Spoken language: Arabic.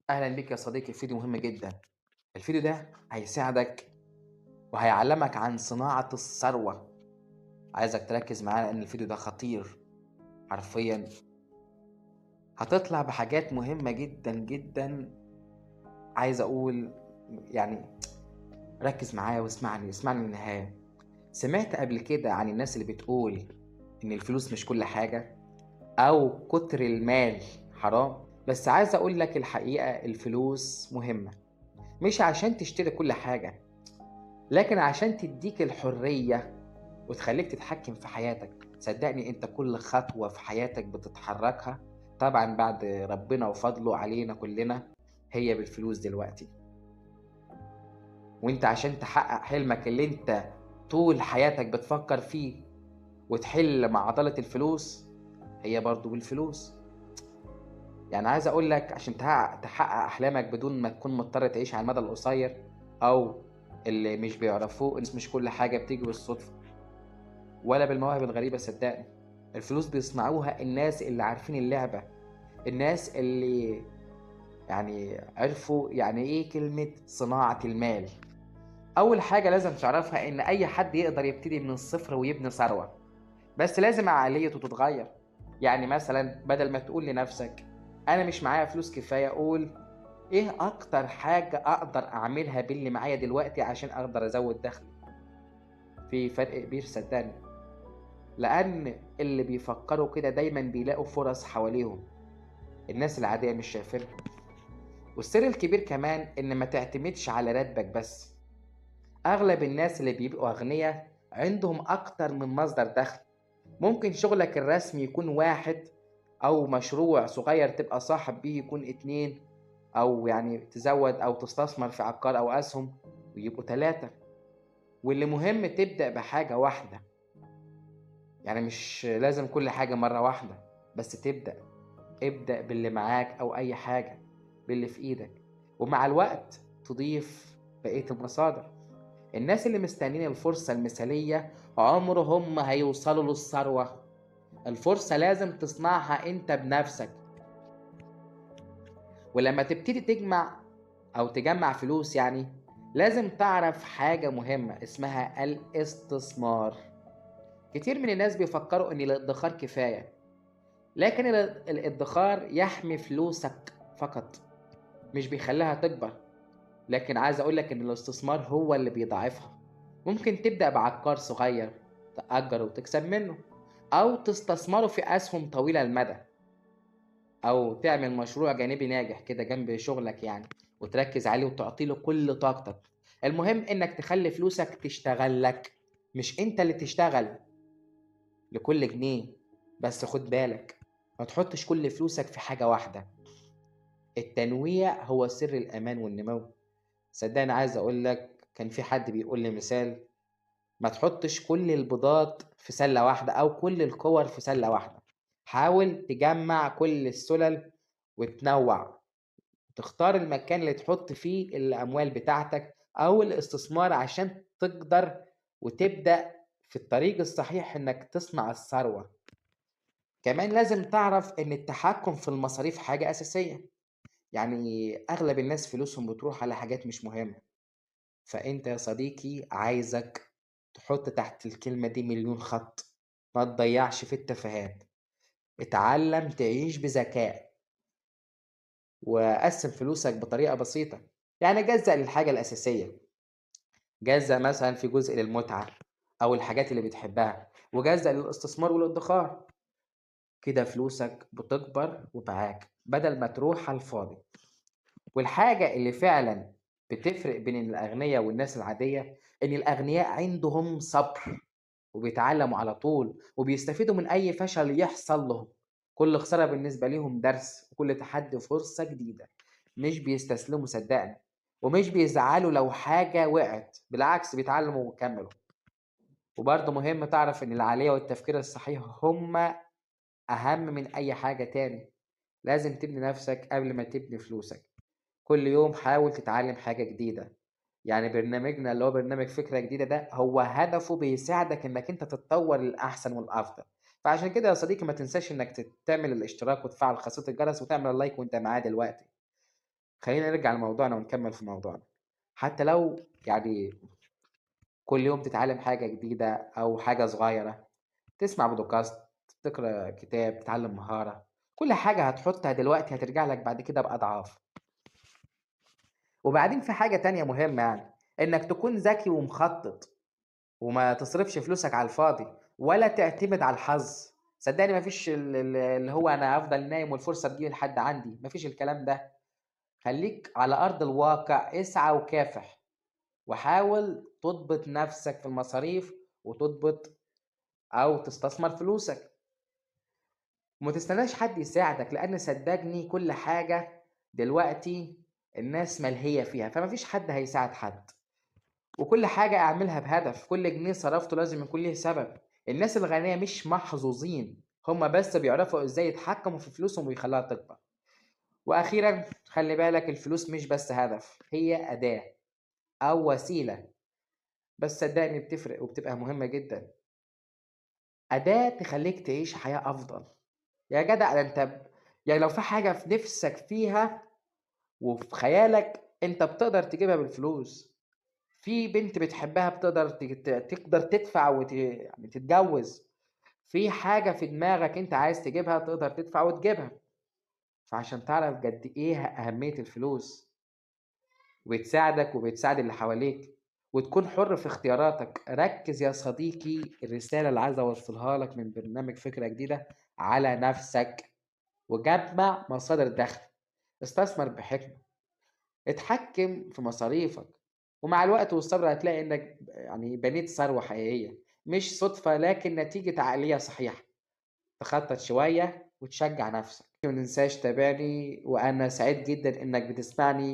أهلا بيك يا صديقي، فيديو مهم جدا. الفيديو ده هيساعدك وهيعلمك عن صناعة الثروة. عايزك تركز معانا لأن الفيديو ده خطير. حرفيا هتطلع بحاجات مهمة جدا جدا. عايز أقول يعني ركز معايا واسمعني للنهاية. سمعت قبل كده عن الناس اللي بتقول إن الفلوس مش كل حاجة أو كتر المال حرام؟ بس عايز أقول لك الحقيقة، الفلوس مهمة مش عشان تشتري كل حاجة، لكن عشان تديك الحرية وتخليك تتحكم في حياتك. صدقني انت كل خطوة في حياتك بتتحركها طبعا بعد ربنا وفضله علينا كلنا هي بالفلوس دلوقتي. وانت عشان تحقق حلمك اللي انت طول حياتك بتفكر فيه وتحل معضلة الفلوس، هي برضو بالفلوس. يعني عايز اقول لك عشان تحقق احلامك بدون ما تكون مضطر تعيش على المدى القصير، او اللي مش بيعرفوه ان مش كل حاجة بتيجي بالصدفة ولا بالمواهب الغريبة. صدقني الفلوس بيصنعوها الناس اللي عارفين اللعبة، الناس اللي يعني عرفوا يعني ايه كلمة صناعة المال. اول حاجة لازم تعرفها ان اي حد يقدر يبتدي من الصفر ويبني ثروة، بس لازم عقليته تتغير. يعني مثلا بدل ما تقول لنفسك انا مش معايا فلوس كفاية، قول ايه اكتر حاجة اقدر اعملها باللي معايا دلوقتي عشان اقدر ازود دخلي. في فرق كبير صدقني، لأن اللي بيفكروا كده دايما بيلاقوا فرص حواليهم الناس العادية مش شايفينها. والسر الكبير كمان إن ما تعتمدش على راتبك بس. أغلب الناس اللي بيبقوا أغنياء عندهم أكتر من مصدر دخل. ممكن شغلك الرسمي يكون واحد، أو مشروع صغير تبقى صاحب بيه يكون اتنين، أو يعني تزود أو تستثمر في عقار أو أسهم ويبقوا تلاتة. واللي مهم تبدأ بحاجة واحدة، يعني مش لازم كل حاجة مرة واحدة، بس ابدأ باللي معاك أو أي حاجة باللي في إيدك، ومع الوقت تضيف بقية المصادر. الناس اللي مستنين الفرصة المثالية عمرهم ما هيوصلوا للثروة. الفرصة لازم تصنعها أنت بنفسك. ولما تبتدي تجمع فلوس، يعني لازم تعرف حاجة مهمة اسمها الاستثمار. كتير من الناس بيفكروا إن الادخار كفاية، لكن الادخار يحمي فلوسك فقط، مش بيخليها تكبر. لكن عايز أقولك إن الاستثمار هو اللي بيضاعفها. ممكن تبدأ بعقار صغير تأجر وتكسب منه، أو تستثمره في أسهم طويلة المدى، أو تعمل مشروع جانبي ناجح كده جنب شغلك يعني، وتركز عليه وتعطيله كل طاقتك. المهم إنك تخلي فلوسك تشتغل لك، مش أنت اللي تشتغل لكل جنيه. بس خد بالك، ما تحطش كل فلوسك في حاجة واحدة. التنويع هو سر الأمان والنمو. صدقني عايز أقول لك كان في حد بيقول لي مثال: ما تحطش كل البيضات في سلة واحدة أو كل الكور في سلة واحدة. حاول تجمع كل السلل وتنوع، تختار المكان اللي تحط فيه الأموال بتاعتك أو الاستثمار عشان تقدر وتبدأ في الطريق الصحيح إنك تصنع الثروة. كمان لازم تعرف إن التحكم في المصاريف حاجة أساسية. يعني أغلب الناس فلوسهم بتروح على حاجات مش مهمة. فأنت يا صديقي عايزك تحط تحت الكلمة دي مليون خط: ما تضيعش في التفاهات. اتعلم تعيش بذكاء، وقسم فلوسك بطريقة بسيطة. يعني جزء للحاجة الأساسية، جزء مثلا في جزء للمتعة أو الحاجات اللي بتحبها، وجزء للاستثمار والادخار. كده فلوسك بتكبر ومعاك بدل ما تروح على الفاضي. والحاجة اللي فعلا بتفرق بين الأغنياء والناس العادية إن الأغنياء عندهم صبر، وبيتعلموا على طول وبيستفيدوا من أي فشل يحصل لهم. كل خسارة بالنسبة ليهم درس، وكل تحدي فرصة جديدة. مش بيستسلموا صدقني، ومش بيزعلوا لو حاجة وقعت، بالعكس بيتعلموا ويكملوا. وبرضه مهم تعرف إن العقلية والتفكير الصحيح هما أهم من أي حاجة تاني. لازم تبني نفسك قبل ما تبني فلوسك. كل يوم حاول تتعلم حاجة جديدة. يعني برنامجنا اللي هو برنامج فكرة جديدة ده هو هدفه بيساعدك انك انت تتطور للأحسن والأفضل. فعشان كده يا صديقي ما تنساش انك تعمل الاشتراك وتفعل خاصية الجرس وتعمل اللايك وانت معاه دلوقتي. خلينا نرجع لموضوعنا ونكمل في موضوعنا. حتى لو يعني كل يوم تتعلم حاجة جديدة أو حاجة صغيرة، تسمع بودكاست، تقرا كتاب، تتعلم مهارة، كل حاجة هتحطها دلوقتي هترجع لك بعد كده بأضعاف. وبعدين في حاجة تانية مهمة، يعني إنك تكون ذكي ومخطط، وما تصرفش فلوسك على الفاضي ولا تعتمد على الحظ. صدقني مفيش اللي هو أنا أفضل نايم والفرصة تجي لحد عندي، مفيش الكلام ده. خليك على أرض الواقع، اسعى وكافح، وحاول تضبط نفسك في المصاريف، وتضبط أو تستثمر فلوسك. وما تستناش حد يساعدك، لأن صدقني كل حاجة دلوقتي الناس ملهية فيها، فما فيش حد هيساعد حد. وكل حاجة اعملها بهدف، كل جنيه صرفته لازم يكون ليه سبب. الناس الغنية مش محظوظين، هما بس بيعرفوا ازاي يتحكموا في فلوسهم ويخلوها تكبر. واخيرا خلي بالك، الفلوس مش بس هدف، هي أداة او وسيلة، بس صدقني بتفرق وبتبقى مهمة جدا. أداة تخليك تعيش حياة أفضل. يا جدع ده انت يعني لو في حاجة في نفسك فيها وفي خيالك، انت بتقدر تجيبها بالفلوس. في بنت بتحبها بتقدر تقدر تدفع يعني تتجوز. في حاجة في دماغك انت عايز تجيبها تقدر تدفع وتجيبها. فعشان تعرف قد ايه أهمية الفلوس، وبتساعدك وبتساعد اللي حواليك، وتكون حر في اختياراتك. ركز يا صديقي، الرسالة اللي عايز اوصلها لك من برنامج فكرة جديدة، على نفسك، وجمع مصادر دخل، استثمر بحكمة، اتحكم في مصاريفك. ومع الوقت والصبر هتلاقي انك يعني بنيت ثروة حقيقية، مش صدفة لكن نتيجة عقلية صحيحة. تخطط شوية وتشجع نفسك. ما تنساش تابعني، وانا سعيد جدا انك بتسمعني.